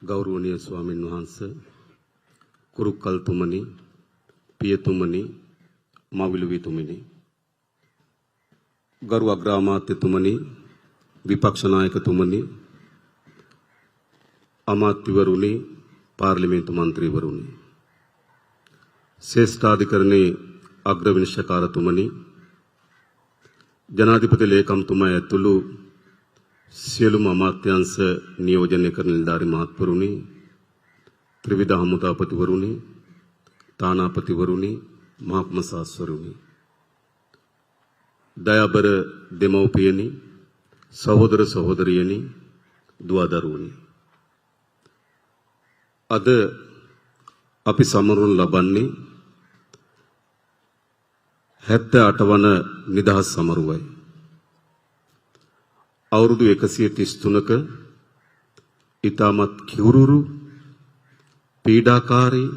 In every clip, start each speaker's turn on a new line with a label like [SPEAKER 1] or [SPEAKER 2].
[SPEAKER 1] ගෞරවනීය ස්වාමීන් වහන්සේ කුරුක්කල්තුමනි පියතුමනි මවිලුවිතුමනි ගරු අග්‍රාමාත්‍යතුමනි විපක්ෂ නායකතුමනි අමාත්‍යවරුනි පාර්ලිමේන්තු මන්ත්‍රීවරුනි ශ්‍රේෂ්ඨාධිකරණයේ අග්‍ර විනිශ්චයකාරතුමනි ජනාධිපති ලේකම්තුමා ඇතුළු සියලුම අමාත්‍යාංශ නියෝජනය කරන නිලධාරි මහත්වරුනි ත්‍රිවිධ හමුදාපතිවරුනි තානාපතිවරුනි මහා කොමසාස්වරුනි දයාබර දෙමව්පියනි සහෝදර සහෝදරියනි දුවදරුවනි අද අපි සමරනු ලබන්නේ 78 වන නිදහස් සමරුවයි. අවුරුදු 133ක ඊටමත් කිවුරුරු පීඩාකාරී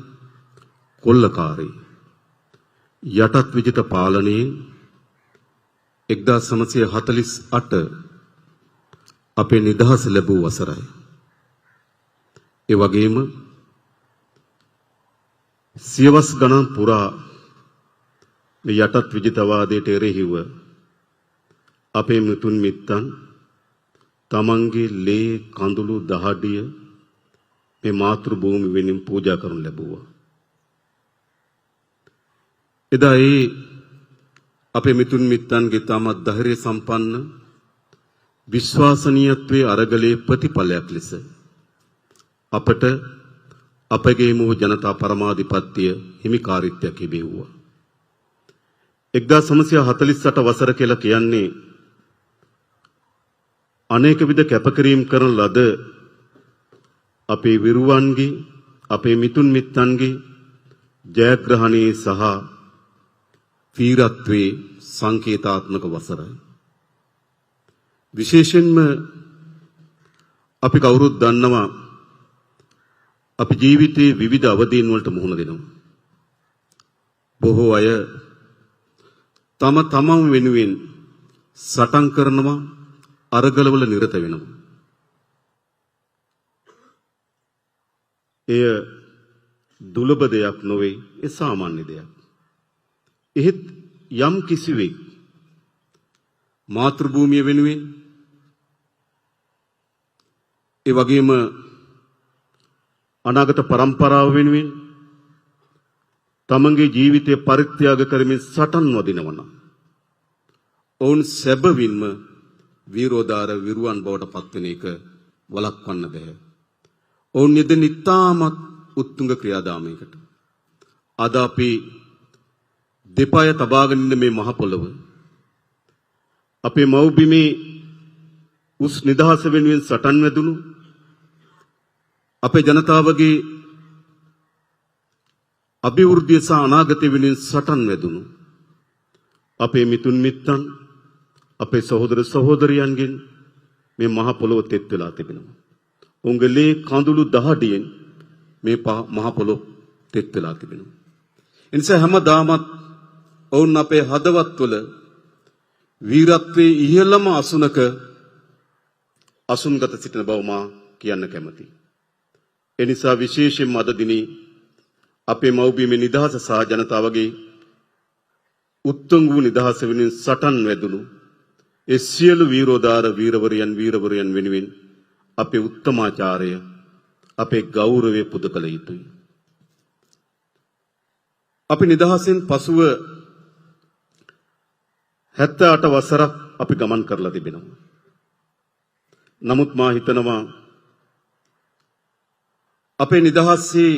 [SPEAKER 1] කොල්ලකාරී යටත් විජිත පාලනයෙන් 1948 අපේ නිදහස ලැබූ වසරයි. ඒ වගේම සියවස් ගණන් පුරා මේ යටත් විජිතවාදයට එරෙහිව අපේ මුතුන් මිත්තන් තමන්ගේ ලේ කඳුළු දහඩිය මේ මාතෘ භූමි වෙනින් පූජා කරනු ලැබුවා. එදා ඒ අපේ මිතුන් මිත්තන්ගේ තමත් ධෛර්ය සම්පන්න විශ්වාසනීයත්වයේ අරගලයේ ප්‍රතිඵලයක් ලෙස අපට අපගේ මූ ජනතා පරමාධිපත්‍ය හිමිකාරීත්වයක් ලැබෙව්වා. 1948 වසර කියලා කියන්නේ අනේක විද කැපකිරීම කරන ලද අපේ විරුවන්ගේ අපේ මිතුන් මිත්තන්ගේ ජයග්‍රහණයේ සහ වීරත්වයේ සංකේතාත්මක වසරයි. විශේෂයෙන්ම අපි කවුරුත් දන්නවා අපි ජීවිතයේ විවිධ අවදීන් වලට මුහුණ දෙනවා. බොහෝ අය තම තමන් වෙනුවෙන් සටන් කරනවා අරගලවල නිරත වෙනවා. එය දුලබ දෙයක් නොවේ, ඒ සාමාන්‍ය දෙයක්. එහෙත් යම් කිසිවෙක් මාතෘ භූමිය වෙනුවෙන් ඒ වගේම අනාගත පරම්පරාව වෙනුවෙන් තමන්ගේ ජීවිතය පරිත්‍යාග කරමින් සටන් වදිනවා නම් ඔවුන් සැබවින්ම වීරෝදාර විරුවන් බවට පත්වෙන එක වළක්වන්න බෑ. ඔවුන් යෙදෙන ඉතාමත් උත්තුංග ක්‍රියාදාමයකට. අද අපි දෙපාය තබාගෙන ඉන්න මේ මහ පොළව අපේ මව්බිමේ උස් නිදහස වෙනුවෙන් සටන් වැදුණු අපේ ජනතාවගේ අභිවෘද්ධිය සහ අනාගතය වෙනුවෙන් සටන් වැදුණු අපේ මිතුන් මිත්තන් අපේ සහෝදර සහෝදරියන්ගෙන් මේ මහ පොළොව තෙත් වෙලා තිබෙනවා. උන්ගේ ලේ කඳුළු දහඩියෙන් මේ මහ පොළොව තෙත් වෙලා තිබෙනවා. ඒ නිසා හැමදාමත් ඔවුන් අපේ හදවත්වල වීරත්වයේ ඉහළම අසුනක අසුන්ගත සිටින බව මා කියන්න කැමතියි. ඒ නිසා විශේෂයෙන්ම අද දිනේ අපේ මව්බිමේ නිදහස සහ ජනතාවගේ උත්තුංග වූ නිදහස වෙනුවෙන් සටන් වැදුණු ඒ සියලු වීරෝදාර වීරවරයන් වෙනුවෙන් අපේ උත්තමාචාරය අපේ ගෞරවය පුද කළ යුතුයි. අපි නිදහසෙන් පසුව 78 වසරක් අපි ගමන් කරලා තිබෙනවා. නමුත් මා හිතනවා අපේ නිදහසේ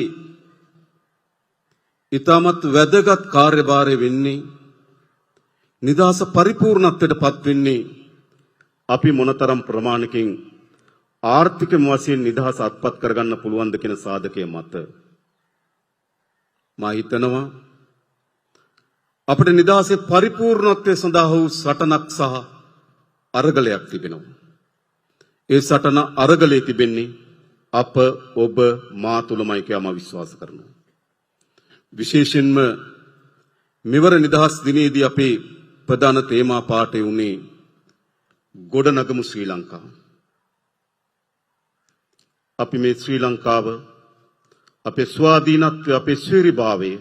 [SPEAKER 1] ඊටමත් වැදගත් කාර්යභාරය වෙන්නේ නිදහස පරිපූර්ණත්වයට පත් වෙන්නේ අපි මොනතරම් ප්‍රමාණකින් ආර්ථික වශයෙන් නිදහස අත්පත් කරගන්න පුළුවන්ද කියන සාධකයේ මත මා හිතනවා අපේ නිදහසේ පරිපූර්ණත්වය සඳහා වූ සටනක් සහ අරගලයක් තිබෙනවා. ඒ සටන අරගලයේ තිබෙන්නේ අප ඔබ මා තුලමයි කියලා මම විශ්වාස කරනවා. විශේෂයෙන්ම මෙවර නිදහස් දිනේදී අපේ ප්‍රධාන තේමා පාඨය උනේ ගොඩනගමු ශ්‍රී ලංකාව. අපි මේ ශ්‍රී ලංකාව අපේ ස්වාධීනත්වය අපේ ශීර්භාවය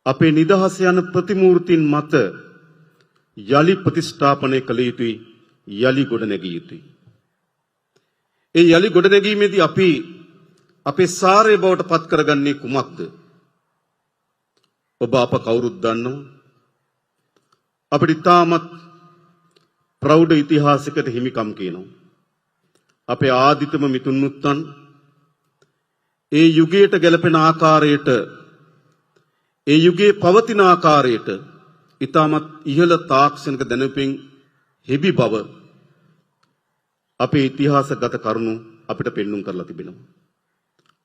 [SPEAKER 1] අපේ නිදහස යන ප්‍රතිමූර්තින් මත යලි ප්‍රතිස්ථාපනය කළ යුතුයි යලි ගොඩනැගිය යුතුයි. ඒ යලි ගොඩනැගීමේදී අපි අපේ සාරය බවට පත් කරගන්නේ කුමක්ද? ඔබ අප කවුරුත් දන්නවා අපිට තාමත් ප්‍රෞಢ ඉතිහාසයකට හිමිකම් කියනවා. අපේ ආදිතම මිතුන් මුත්තන් ඒ යුගයට ගැලපෙන ආකාරයට ඒ යුගයේ පවතින ආකාරයට ඊටමත් ඉහළ තාක්ෂණික දැනුමින් හිබි බව අපේ ඉතිහාසගත කරුණු අපිට පෙන්눔 කරලා තිබෙනවා.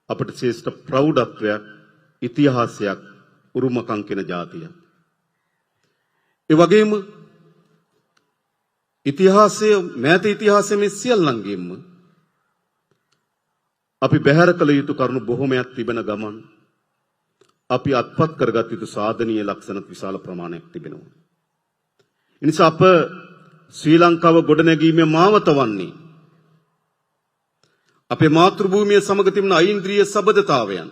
[SPEAKER 1] අපිට ශ්‍රේෂ්ඨ ප්‍රෞಢත්වයක් ඉතිහාසයක් උරුමකම් කියන જાතියක්. ඒ වගේම ඉතිහාසයේ මෑත ඉතිහාසයේ මේ සියල්ලංගෙම අපි බැහැර කළ යුතු කරුණු බොහෝමයක් තිබෙන ගමන් අපි අත්පත් කරගත් යුතු සාධනීය ලක්ෂණ විශාල ප්‍රමාණයක් තිබෙනවා. ඒ නිසා අප ශ්‍රී ලංකාව ගොඩනැගීමේ මාවත වන්නේ අපේ මාතෘභූමිය සමග තිබෙන ඓන්ද්‍රීය සබඳතාවයන්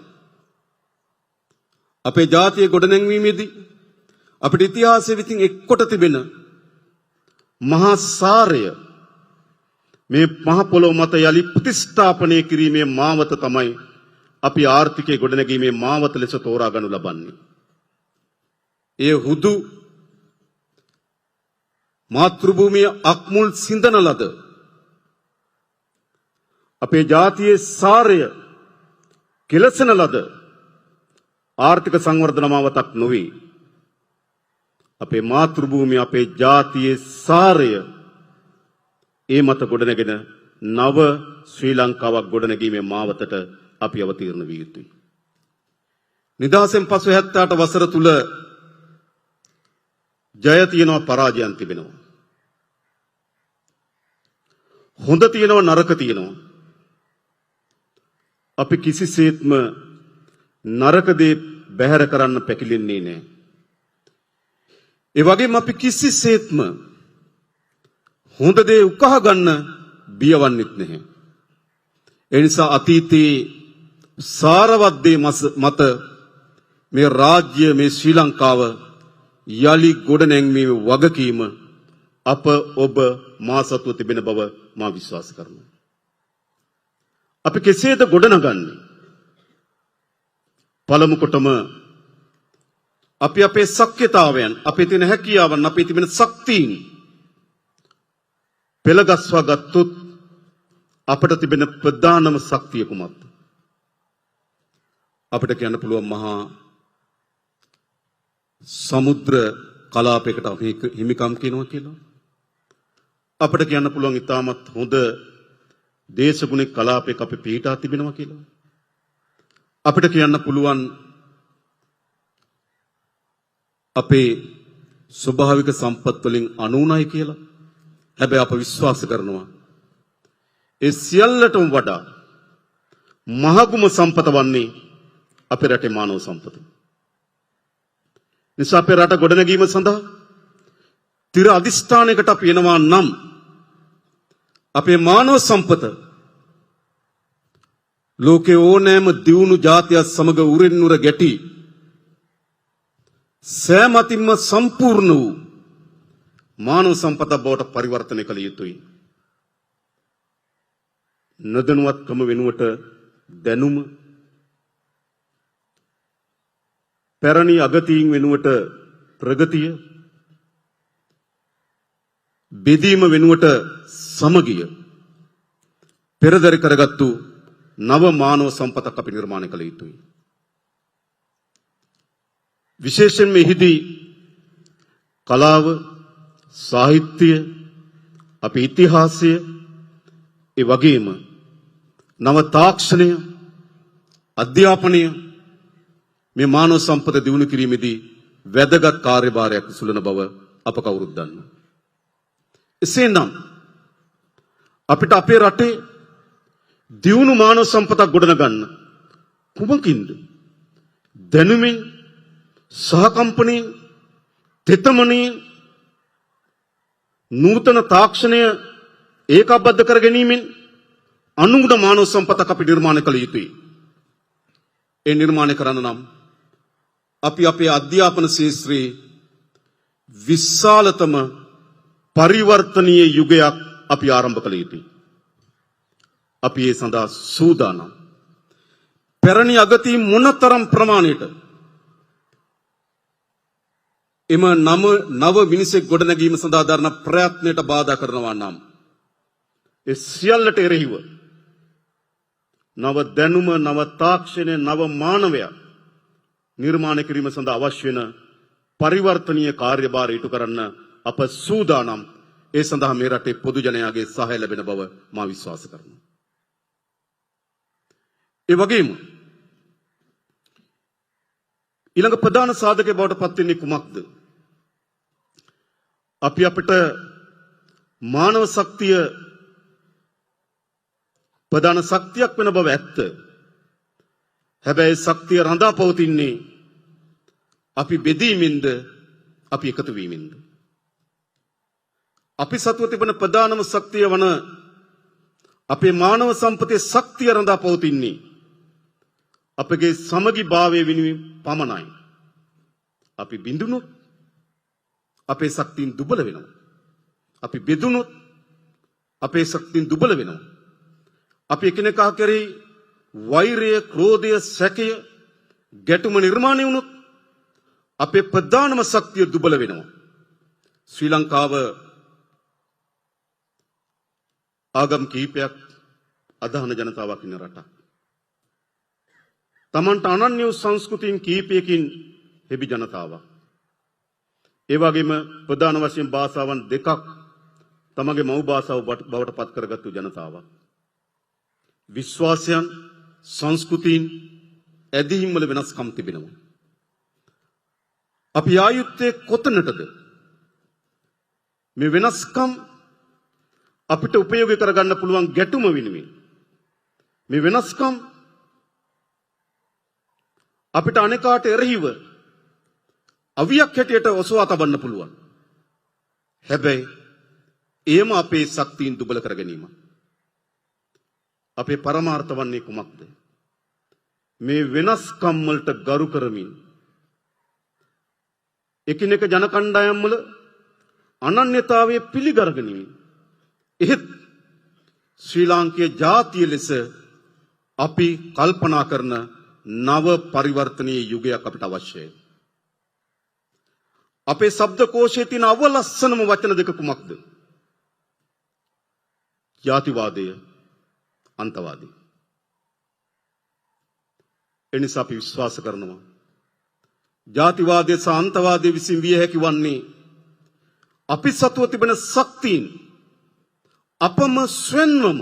[SPEAKER 1] අපේ ජාතිය ගොඩනැංවීමේදී අපේ ඉතිහාසයේ විසින් එක්කොට තිබෙන මහා සාරය මේ මහ පොළොව මත යලි ප්‍රතිස්ථාපනය කිරීමේ මාවත තමයි අපි ආර්ථිකයේ ගොඩනැගීමේ මාවත ලෙස තෝරා ගනු ලබන්නේ. ඒ හුදු මාතෘභූමිය අක්මුල් සිඳන ලද අපේ ජාතියේ සාරය කෙලසන ලද ආර්ථික සංවර්ධන මාවතක් නොවේ. අපේ මාතෘභූමිය අපේ ජාතියේ සාරය ඒ මත ගොඩනැගෙන නව ශ්‍රී ලංකාවක් ගොඩනැගීමේ මාවතට අපි අවතීර්ණ විය යුතුයි. නිදහසෙන් පසු 78 වසර තුල ජය තියෙනවා පරාජයන් තිබෙනවා. හොඳ තියෙනවා නරක තියෙනවා. අපි කිසිසේත්ම නරක දේ බැහැර කරන්න පැකිලෙන්නේ නැහැ. ඒ වගේම අපි කිසිසේත්ම හොඳ දේ උකහා ගන්න බියවන්නෙත් නැහැ. ඒ නිසා අතීතයේ සාරවත් දේ මත මේ රාජ්‍ය මේ ශ්‍රී ලංකාව යලි ගොඩනැංවීමේ වගකීම අප ඔබ මා සතුව තිබෙන බව මා විශ්වාස කරනවා. අපි කෙසේද ගොඩනගන්නේ? පළමු කොටම අපි අපේ ශක්්‍යතාවයන් අපේ තියෙන හැකියාවන් අපේ තිබෙන ශක්තියින් පෙළගස්වා ගත්තොත් අපට තිබෙන ප්‍රධානම ශක්තිය කුමක්ද? අපිට කියන්න පුළුවන් මහා සමුද්‍ර කලාපයකට අපි හිමිකම් කියනවා කියලා. අපිට කියන්න පුළුවන් ඉතාමත් හොඳ දේශගුණික කලාපයක අපි පිහිටා තිබෙනවා කියලා. අපිට කියන්න පුළුවන් අපේ ස්වභාවික සම්පත් වලින් අනුුණයි කියලා. හැබැයි අප විශ්වාස කරනවා ඒ සියල්ලටම වඩා මහගුම සම්පත වන්නේ අපේ රටේ මානව සම්පත. නිසා අපේ රට ගොඩනැගීම සඳහා තිර අධිෂ්ඨානයකට අපි එනවා නම් අපේ මානව සම්පත ලෝකේ ඕනෑම දියුණු ජාතියක් සමග උරින් උර ගැටි සෑමතින්ම සම්පූර්ණ වූ මානව සම්පත බවට පරිවර්තනය කළ යුතුයි. නොදැනුවත්කම වෙනුවට දැනුම, පැරණි අගතීන් වෙනුවට ප්‍රගතිය, බෙදීම වෙනුවට සමගිය පෙරදරි කරගත්තු නව මානව සම්පතක් අපි නිර්මාණය කළ යුතුයි. විශේෂයෙන්ම එහිදී කලාව, සාහිත්‍ය, අපේ ඉතිහාසය, ඒ වගේම නව තාක්ෂණය, අධ්‍යාපනය මේ මානව සම්පත දියුණු කිරීමේදී වැදගත් කාර්යභාරයක් සුළන බව අප කවුරුත් දන්නවා. එසේනම් අපිට අපේ රටේ දියුණු මානව සම්පතක් ගොඩනගන්න කුමකින්ද? දැනුමින්, සහකම්පනයෙන්, තෙතමනින්, නූතන තාක්ෂණය ඒකාබද්ධ කර ගැනීමෙන්, අනුගුණ මානව සම්පතක් අපි නිර්මාණය කළ යුතුයි. ඒ නිර්මාණය කරන්න නම් අපි අපේ අධ්‍යාපන ශාස්ත්‍රයේ විශාලතම පරිවර්තනීය යුගයක් අපි ආරම්භ කළ යුතුයි. අපි ඒ සඳහා සූදානම්. පැරණි අගතී මොනතරම් ප්‍රමාණයට එම නව මිනිසෙක් ගොඩනැගීම සඳහා දරන ප්‍රයත්නයට බාධා කරනවා නම් ඒ සියල්ලට එරෙහිව නව දැනුම, නව තාක්ෂණය, නව මානවය නිර්මාණය කිරීම සඳහා අවශ්‍ය වෙන පරිවර්තනීය කාර්යභාරය ඉටු කරන්න අප සූදානම්. ඒ සඳහා මේ රටේ පොදු ජනයාගේ සහාය ලැබෙන බව මා විශ්වාස කරනවා. ඒ වගේම ඊළඟ ප්‍රධාන සාධකයේ බවට පත් වෙන්නේ කුමක්ද? අපි අපිට මානව ශක්තිය ප්‍රධාන ශක්තියක් වෙන බව ඇත්ත. හැබැයි ශක්තිය රඳා පවතින්නේ අපි බෙදීමෙන්ද, අපි එකතු වීමෙන්ද? අපි සතුව තිබෙන ප්‍රධානම ශක්තිය වන අපේ මානව සම්පතේ ශක්තිය රඳා පවතින්නේ අපගේ සමගි භාවය වෙනුවෙන් පමණයි. අපි බිඳුනොත් අපේ ශක්තියින් දුබල වෙනවා. අපි බෙදුනොත් අපේ ශක්තියින් දුබල වෙනවා. අපි එකිනෙකා කෙරෙහි වෛරය, ක්‍රෝධය, සැකය, ගැටුම නිර්මාණය වුණොත් අපේ ප්‍රධානම ශක්තිය දුබල වෙනවා. ශ්‍රී ලංකාව ආගම් කීපයක් අදහන ජනතාවක් ඉන්න රටක්. තමන්ට අනන්‍ය වූ සංස්කෘතින් කීපයකින් හෙබි ජනතාවක්. ඒ වගේම ප්‍රධාන වශයෙන් භාෂාවන් දෙකක් තමගේ මව් භාෂාව බවට පත් කරගත්තු ජනතාවක්. විශ්වාසයන්, සංස්කෘතීන්, ඇදහිම් වල වෙනස්කම් තිබෙනවා. අපි ආයුත්තේ කොතනටද? මේ වෙනස්කම් අපිට උපයෝගී කරගන්න පුළුවන් ගැටුම වෙනුවෙන් මේ වෙනස්කම් අපිට අනේකාට එරෙහිව අවියක් හැටියට ඔසවා තබන්න පුළුවන්. හැබැයි එයම අපේ ශක්තියින් දුබල කර ගැනීම. අපේ පරමාර්ථ වන්නේ කුමක්ද? මේ වෙනස්කම් වලට ගරු කරමින් එකිනෙක ජන කණ්ඩායම් වල අනන්‍යතාවයේ පිළිගරගනිමින් එහෙත් ශ්‍රී ලාංකීය ජාතිය ලෙස අපි කල්පනා කරන නව පරිවර්තනීය යුගයක් අපිට අවශ්‍යයි. අපේ ශබ්දකෝෂයේ තියෙන අවලස්සනම වචන දෙක කුමක්ද? ජාතිවාදය, අන්තවාදී. එනිසා අපි විශ්වාස කරනවා ජාතිවාදය සහ අන්තවාදය විසින් විය හැකි වන්නේ අපි සතුව තිබෙන ශක්තියින් අපම ස්වයංවම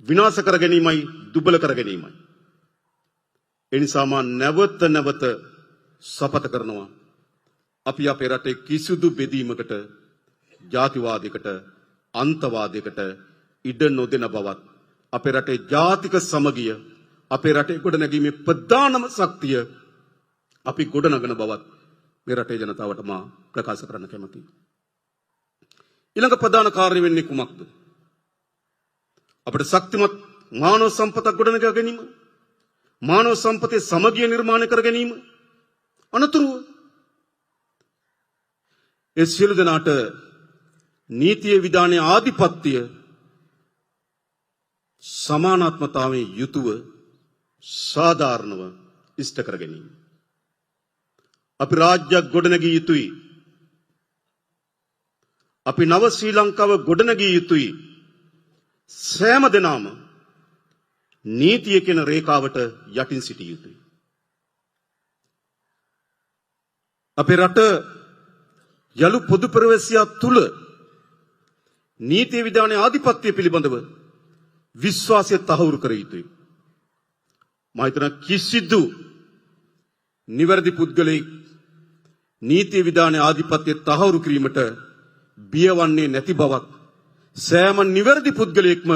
[SPEAKER 1] විනාශ කර ගැනීමයි, දුබල කර ගැනීමයි. එනිසා මා නැවත නැවත සපත කරනවා අපි අපේ රටේ කිසිදු බෙදීමකට, ජාතිවාදයකට, අන්තවාදයකට ඉඩ නොදෙන බවත්, අපේ රටේ ජාතික සමගිය, අපේ රටේ ගොඩනැගීමේ ප්‍රධානම ශක්තිය අපි ගොඩනගන බවත් මේ රටේ ජනතාවට මා ප්‍රකාශ කරන්න කැමතියි. ඊළඟ ප්‍රධාන කාර්ය වෙන්නේ කුමක්ද? අපිට ශක්තිමත් මානව සම්පතක් ගොඩනගා ගැනීම, මානව සම්පතේ සමගිය නිර්මාණය කර ගැනීම, අනතුරුව ඒ සියලු දෙනාට නීතිය විධානයේ ආධිපත්‍ය සමානාත්මතාවයෙන් යුතුව සාධාරණව ඉෂ්ට කර ගැනීම. අපි රාජ්‍යයක් ගොඩනැගිය යුතුයි. අපි නව ශ්‍රී ලංකාව ගොඩනැගිය යුතුයි. සෑම දෙනාම නීතිය කියන රේඛාවට යටින් සිටිය යුතුයි. අපේ රට යලු පොදු ප්‍රවේශියා තුල නීතිය විධානයේ ආධිපත්‍ය පිළිබඳව විශ්වාසය තහවුරු කර යුතුයි. මම හිතන කිසිදු නිවැරදි පුද්ගලයෙක් නීතිය විධානයේ ආධිපත්‍ය තහවුරු කිරීමට බියවන්නේ නැති බවත්, සෑම නිවැරදි පුද්ගලයෙක්ම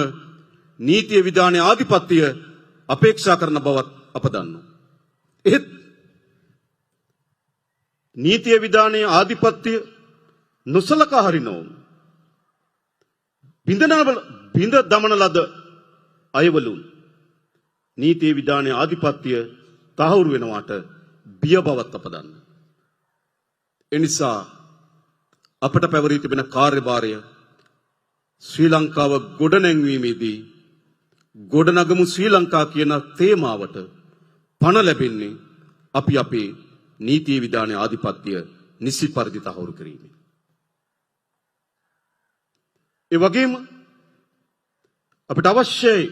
[SPEAKER 1] නීතිය විධානයේ ආධිපත්‍ය අපේක්ෂා කරන බවත් අප දන්නවා. එහෙත් නීතිය විධානයේ ආධිපත්‍ය නොසලකා හරිනවම බිඳ දමන ලද අයවලුන් නීතිය විධානයේ ආධිපත්‍ය තහවුරු වෙනවාට බිය බවත් අප දන්න. එනිසා අපට පැවරී තිබෙන කාර්යභාරය ශ්‍රී ලංකාව ගොඩනැංවීමේදී ගොඩනගමු ශ්‍රී ලංකා කියන තේමාවට පණ ලැබෙන්නේ අපි අපේ නීතිය විධානයේ ආධිපත්‍ය නිසි පරිදි තහවුරු කිරීමෙන්. ඒ වගේම අපිට අවශ්‍යයි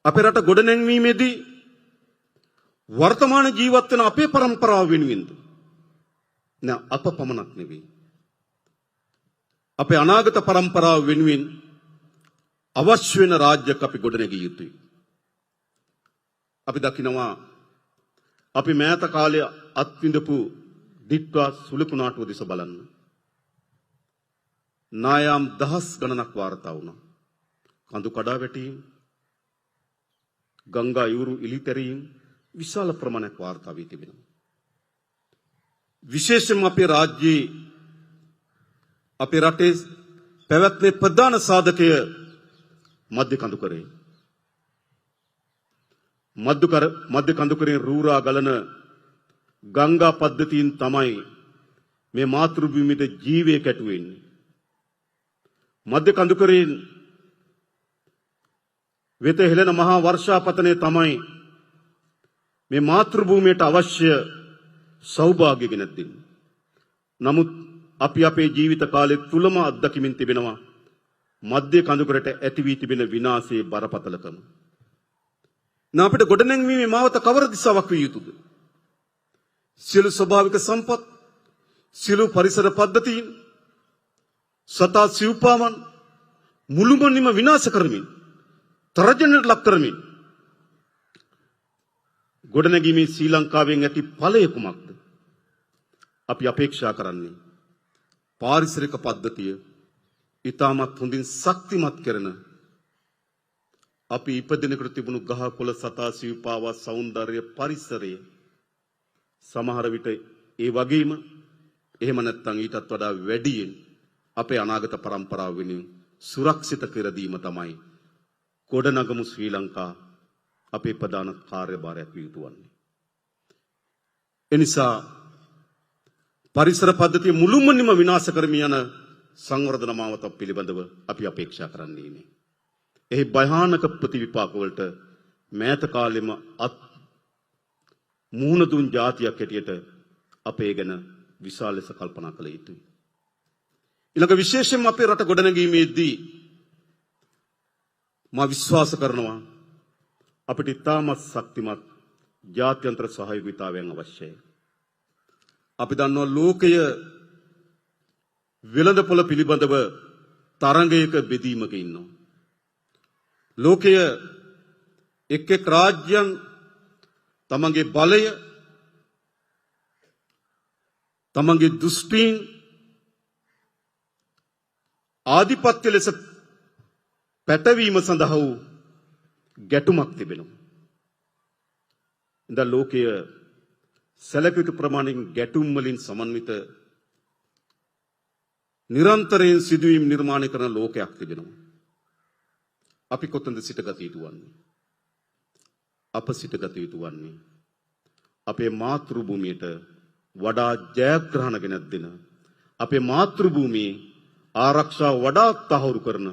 [SPEAKER 1] අපේ රට ගොඩනැංවීමේදී වර්තමාන ජීවත් වෙන අපේ પરම්පරාව වෙනුවෙන්ද නෑ අප පමණක් නෙවෙයි අපේ අනාගත પરම්පරාව වෙනුවෙන් අවශ්‍ය වෙන රාජ්‍යයක් අපි ගොඩනැගිය යුතුයි. අපි දකිනවා අපි මෑත කාලයේ අත්විඳපු දිට්වා සුළුකුණාටුව දිස බලන්න. නායම් දහස් ගණනක් වාර්තා වුණා. කඳු කඩා වැටීම්, ගංගා යූරු ඉලිතැරීම් විශාල ප්‍රමාණයක් වාර්තා වී තිබෙනවා. විශේෂයෙන්ම අපේ රාජ්‍යයේ අපේ රටේ පැවැත්මේ ප්‍රධාන සාධකය මධ්‍ය කඳුකරේ. මධ්‍ය කඳුකරේ රූරා ගලන ගංගා පද්ධතියින් තමයි මේ මාතෘ භූමියට ජීවය කැටුවෙන්නේ. මධ්‍ය කඳුකරෙන් වෙත හෙළෙන මහා වර්ෂාපතනය තමයි මේ මාතෘ භූමියට අවශ්‍ය සෞභාග්‍ය ගෙනත් දෙන්නේ. නමුත් අපි අපේ ජීවිත කාලය තුලම අත්දැකීමින් තිබෙනවා මධ්‍ය කඳුකරට ඇති වී තිබෙන විනාශයේ බරපතලකම. අපිට ගොඩනැංවීමේ මාවත කවර දිශාවක් විය යුතුද? සියලු ස්වභාවික සම්පත්, සියලු පරිසර පද්ධතීන්, සතා සිව්පාවන් මුළුමනින්ම විනාශ කරමින්, තරජනයට ලක් කරමින් ගොඩනැගීමේ ශ්‍රී ලංකාවෙන් ඇති ඵලය කුමක්ද? අපි අපේක්ෂා කරන්නේ පාරිසරික පද්ධතිය ඉතාමත් හොඳින් ශක්තිමත් කරන අපි ඉපදෙනකොට තිබුණු ගහ කොළ සතා සිව්පාවා සෞන්දර්ය පරිසරය සමහර විට ඒ වගේම එහෙම නැත්නම් ඊටත් වඩා වැඩියෙන් අපේ අනාගත પરම්පරාව වෙනුවෙන් සුරක්ෂිත කර දීම තමයි ගොඩනගමු ශ්‍රී ලංකා අපේ ප්‍රධාන කාර්යභාරයක් විය යුතු වන්නේ. එනිසා පරිසර පද්ධතිය මුළුමනින්ම විනාශ කරමින් යන සංවර්ධන මාවත පිළිබඳව අපි අපේක්ෂා කරන්නේ නේ. එහි භයානක ප්‍රතිවිපාක වලට මෑත කාලෙම මුහුණ දුන් જાතියක් හැටියට අපේ ගැන විශාල ලෙස කල්පනා කළ යුතුයි. ඊළඟ විශේෂයෙන්ම අපේ රට ගොඩනැගීමේදී මා විශ්වාස කරනවා අපිට ඉතාමත් ශක්තිමත් ජාත්‍යන්තර සහයෝගීතාවයන් අවශ්‍යයි. අපි දන්නවා ලෝකය වෙළඳපොළ පිළිබඳව තරඟයක බෙදීමක ඉන්නවා. ලෝකය එක් එක් රාජ්‍යයන් තමන්ගේ බලය, තමන්ගේ දෘෂ්ටීන් ආධිපත්‍ය ලෙස පැටවීම සඳහා වූ ගැටුමක් තිබෙනවා. ඉතින් ලෝකය සැලකිය යුතු ප්‍රමාණයෙන් ගැටුම් වලින් සමන්විත නිරන්තරයෙන් සිදුවීම් නිර්මාණය කරන ලෝකයක් තිබෙනවා. අපි කොතනද සිටගත යුතු වන්නේ? අප සිටගත යුතු වන්නේ අපේ මාතෘ භූමියට වඩා ජයග්‍රහණ ගෙනත් දෙන, අපේ මාතෘ භූමියේ ආරක්ෂාව වඩාත් තහවුරු කරන,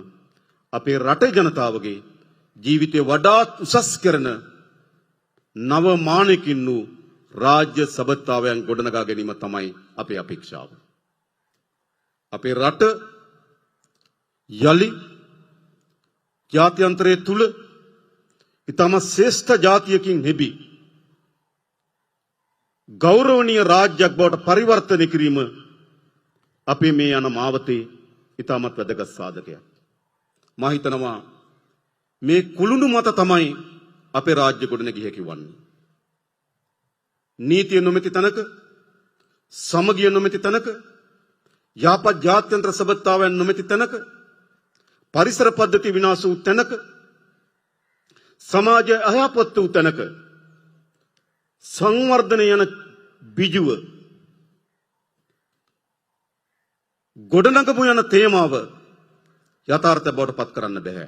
[SPEAKER 1] අපේ රටේ ජනතාවගේ ජීවිතය වඩාත් උසස් කරන නව මානකින් වූ රාජ්‍ය සබඳතාවයන් ගොඩනගා ගැනීම තමයි අපේ අපේක්ෂාව. අපේ රට යලි ජාත්‍යන්තරයේ තුල ඊටම ශ්‍රේෂ්ඨ ජාතියකින් හෙබි ගෞරවනීය රාජ්‍යයක් බවට පරිවර්තනය කිරීම අපේ මේ යන මාවතේ ඊටමත් වැදගත් සාධකයක්. මා හිතනවා මේ කුළුණු මත තමයි අපේ රාජ්‍ය ගොඩනැගිය හැකි වන්නේ. නීතිය නොමැති තැනක, සමගිය නොමැති තැනක, යහපත් ජාත්‍යන්තර සබඳතාවයන් නොමැති තැනක, පරිසර පද්ධති විනාශ වූ තැනක, සමාජය අයහපත් වූ තැනක සංවර්ධනය යන බිජුව ගොඩනගමු යන තේමාව යථාර්ථ බවට පත් කරන්න බෑ.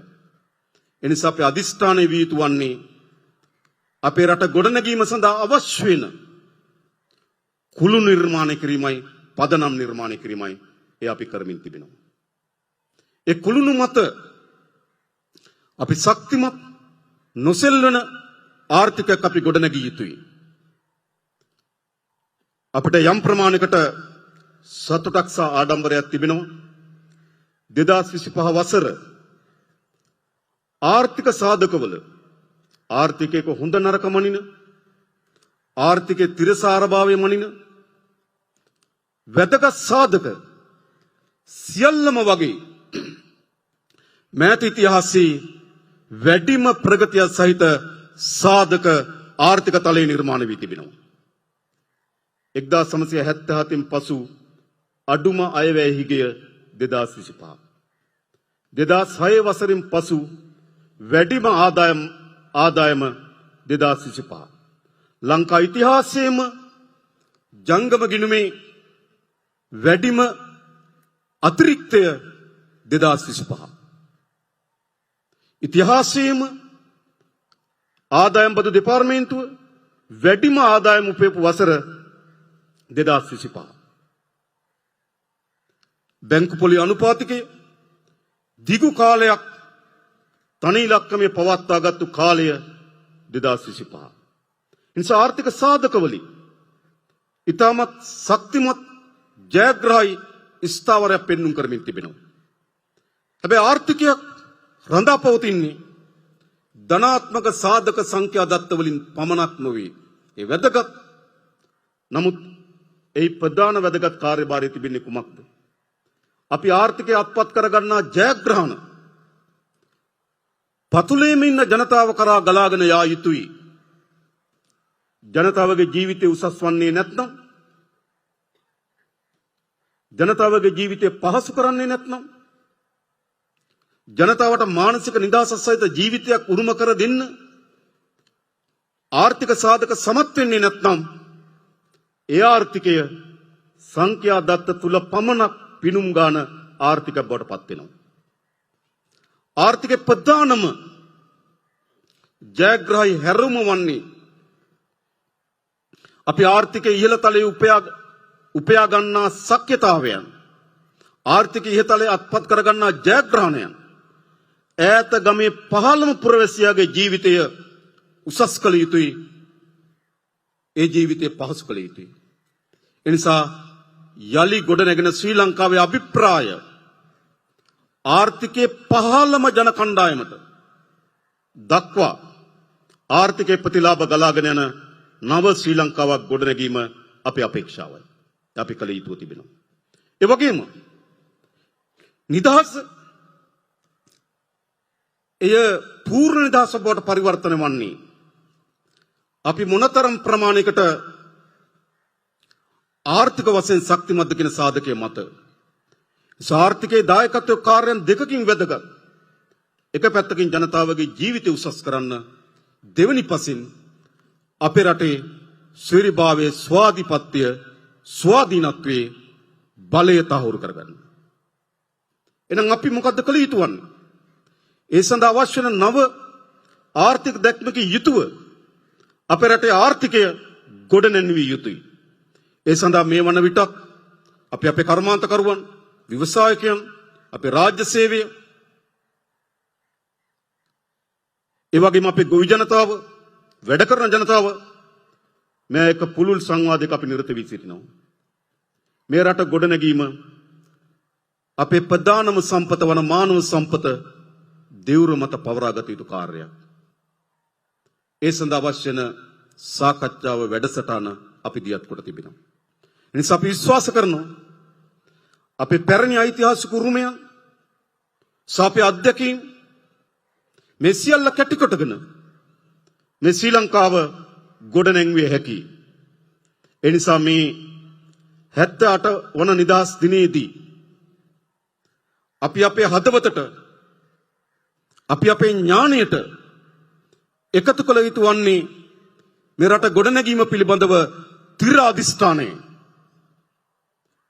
[SPEAKER 1] එනිසා අපි අදිෂ්ඨානයේ විය යුතු වන්නේ අපේ රට ගොඩනැගීම සඳහා අවශ්‍ය වෙන කුළු නිර්මාණය කිරීමයි, පදනම් නිර්මාණය කිරීමයි ඒ අපි කරමින් තිබෙනවා. ඒ කුළුණු මත අපි ශක්තිමත් නොසෙල්වන ආර්ථිකයක් අපි ගොඩනැගිය යුතුයි. අපිට යම් ප්‍රමාණයකට සතුටක් සහ ආඩම්බරයක් තිබෙනවා. 2025 වසර ආර්ථික සාධකවල ආර්ථිකයක හොඳ නරක මනින, ආර්ථිකයේ තිරසාරභාවය මනින වැදගත් සාධක සියල්ලම වගේ මෑත ඉතිහාසයේ වැඩිම ප්‍රගතිය සහිත සාධක ආර්ථික තලයේ නිර්මාණය වී තිබෙනවා. 1977න් පසු අඩුම අයවැය හිගය 2025. 2006 වසරෙන් පසු වැඩිම ආදායම 2025. ලංකා ඉතිහාසයේම ජංගම ගිණුමේ වැඩිම අතිරික්තය 2025. ඉතිහාසයේම ආදායම් බදු දෙපාර්තමේන්තුව වැඩිම ආදායම උපයපු වසර 2025. බැංකු පොලි අනුපාතිකය දිගු කාලයක් තනි ඉලක්කමේ පවත්වාගත්තු කාලය 2025. නිසා ආර්ථික සාධකවලින් ඉතාමත් ශක්තිමත් ජයග්‍රහී ස්ථාවරයක් පෙන්눔 කරමින් තිබෙනවා. හැබැයි ආර්ථිකයක් රඳා පවතින්නේ ධනාත්මක සාධක සංඛ්‍යා දත්ත වලින් පමණක් නොවේ. ඒ වැදගත්. නමුත් ඒ ප්‍රධාන වැදගත් කාර්යභාරය තිබෙන්නේ කුමක්ද? අපි ආර්ථිකය අත්පත් කරගන්නා ජයග්‍රහණ පතුලේම ඉන්න ජනතාව කරා ගලාගෙන යා යුතුයි. ජනතාවගේ ජීවිතය උසස් වන්නේ නැත්නම්, ජනතාවගේ ජීවිතය පහසු කරන්නේ නැත්නම්, ජනතාවට මානසික නිදහස සහිත ජීවිතයක් උරුම කර දෙන්න ආර්ථික සාධක සමත් වෙන්නේ නැත්නම් ඒ ආර්ථිකය සංඛ්‍යා දත්ත තුල පමණක් පිනුම් ගාන ආර්ථික බවට පත් වෙනවා. ආර්ථිකේ ප්‍රධානම ජයග්‍රහී හැරුම වන්නේ අපි ආර්ථිකයේ ඉහළ තලයේ උපයා ගන්නා ශක්්‍යතාවයන්, ආර්ථිකයේ ඉහළ තලයේ අත්පත් කර ගන්නා ජයග්‍රහණයන් ඈත ගමේ පහළම පුරවැසියාගේ ජීවිතය උසස් කළ යුතුයි. ඒ ජීවිතය පහසු කළ යුතුයි. එනිසා යලි ගොඩනැගෙන ශ්‍රී ලංකාවේ අභිප්‍රාය ආර්ථිකයේ පහළම ජන කණ්ඩායමට දක්වා ආර්ථිකයේ ප්‍රතිලාභ ගලාගෙන යන නව ශ්‍රී ලංකාවක් ගොඩනැගීම අපේ අපේක්ෂාවයි. අපි කළ යුතු තිබෙනවා. ඒ වගේම නිදහස එය පූර්ණ නිදහස බවට පරිවර්තනය වන්නේ අපි මොනතරම් ප්‍රමාණයකට ආර්ථික වශයෙන් ශක්තිමත්ද කියන සාධකයේ මත. ආර්ථිකයේ දායකත්ව කාර්යයන් දෙකකින් වැදගත්. එක පැත්තකින් ජනතාවගේ ජීවිතය උසස් කරන්න, දෙවනි පසින් අපේ රටේ ශ්‍රීභාවයේ ස්වාධිපත්‍ය ස්වාධීනත්වයේ බලය තහවුරු කරගන්න. එහෙනම් අපි මොකද්ද කළ යුතු වන්නේ? ඒ සඳහා අවශ්‍ය වන නව ආර්ථික දැක්මකින් යුතුව අපේ රටේ ආර්ථිකය ගොඩනැන්විය යුතුයි. ඒ සඳහා මේ වන විටක් අපි අපේ කර්මාන්තකරුවන්, ව්‍යවසායකයන්, අපේ රාජ්‍ය සේවය, ඒ වගේම අපේ ගොවි ජනතාව, වැඩ කරන ජනතාව මේ එක පුළුල් සංවාදයක අපි නිරත වී සිටිනවා. මේ රට ගොඩනැගීම අපේ ප්‍රධානම සම්පත වන මානව සම්පත දෙවුර මත පවරාගත යුතු කාර්යයක්. ඒ සඳහා අවශ්‍ය වෙන සාකච්ඡාව වැඩසටහන අපි දියත් කොට තිබෙනවා. එනිසා අපි විශ්වාස කරනවා අපේ පැරණි ඓතිහාසික උරුමයන් සහ අපේ අත්දැකීම් මේ සියල්ල කැටිකොටගෙන මේ ශ්‍රී ලංකාව ගොඩනැංවිය හැකියි. ඒ නිසා මේ 78 වන නිදහස් දිනේදී අපි අපේ හදවතට, අපි අපේ ඥාණයට එකතු කළ යුතු වන්නේ මේ රට ගොඩනැගීම පිළිබඳව තිර අධිෂ්ඨානය.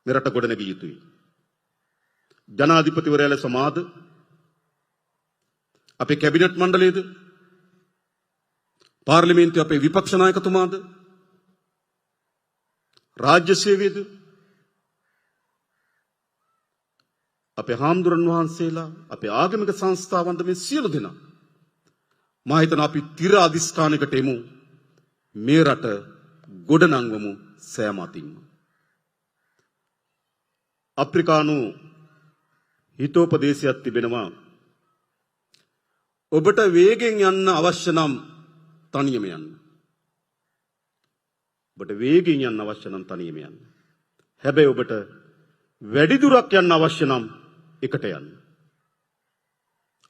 [SPEAKER 1] මේ රට ගොඩනැගිය යුතුයි. ජනාධිපතිවරයා ලෙස මාද, අපේ කැබිනට් මණ්ඩලයේද? පාර්ලිමේන්තුවේ අපේ විපක්ෂ නායකතුමාද? රාජ්‍ය සේවයේද? අපේ හාමුදුරන් වහන්සේලා, අපේ ආගමික සංස්ථාවන්ද මේ සියලු දෙනා මා හිතන අපි තිර අධිෂ්ඨානයකට එමු. මේ රට ගොඩනංවමු සෑම අතින්ම. අප්‍රිකානු හිතෝපදේශයක් තිබෙනවා. ඔබට වේගෙන් යන්න අවශ්‍ය නම් තනියම යන්න. ඔබට වේගෙන් යන්න අවශ්‍ය නම් තනියම යන්න. හැබැයි ඔබට වැඩි දුරක් යන්න අවශ්‍ය නම් එකට යන්න.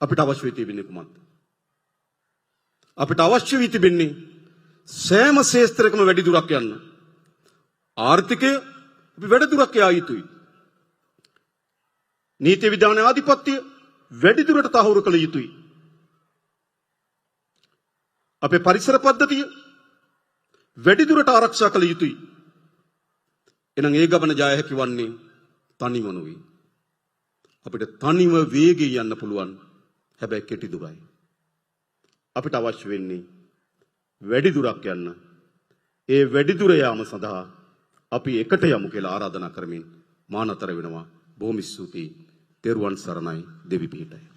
[SPEAKER 1] අපිට අවශ්‍ය වෙ තිබෙන්නේ කුමක්ද? අපිට අවශ්‍ය වී තිබෙන්නේ සෑම ශේස්ත්‍රයකම වැඩි දුරක් යන්න. ආර්ථිකය අපි වැඩි දුරක් යා යුතුයි. නීති විධාන ආධිපත්‍ය වැඩි දුරට තහවුරු කළ යුතුයි. අපේ පරිසර පද්ධතිය වැඩි දුරට ආරක්ෂා කළ යුතුයි. එහෙනම් ඒ ගමන ජය හැකි වන්නේ තනිව නොවේ. අපිට තනිව වේගයෙන් යන්න පුළුවන්. හැබැයි කෙටි දුරයි. අපිට අවශ්‍ය වෙන්නේ වැඩි දුරක් යන්න. ඒ වැඩි දුර යාම සඳහා අපි එකට යමු කියලා ආරාධනා කරමින් මා නතර වෙනවා. බොහොම ස්තුතියි. තෙරුවන් සරණයි. දෙවි පිහිටයි.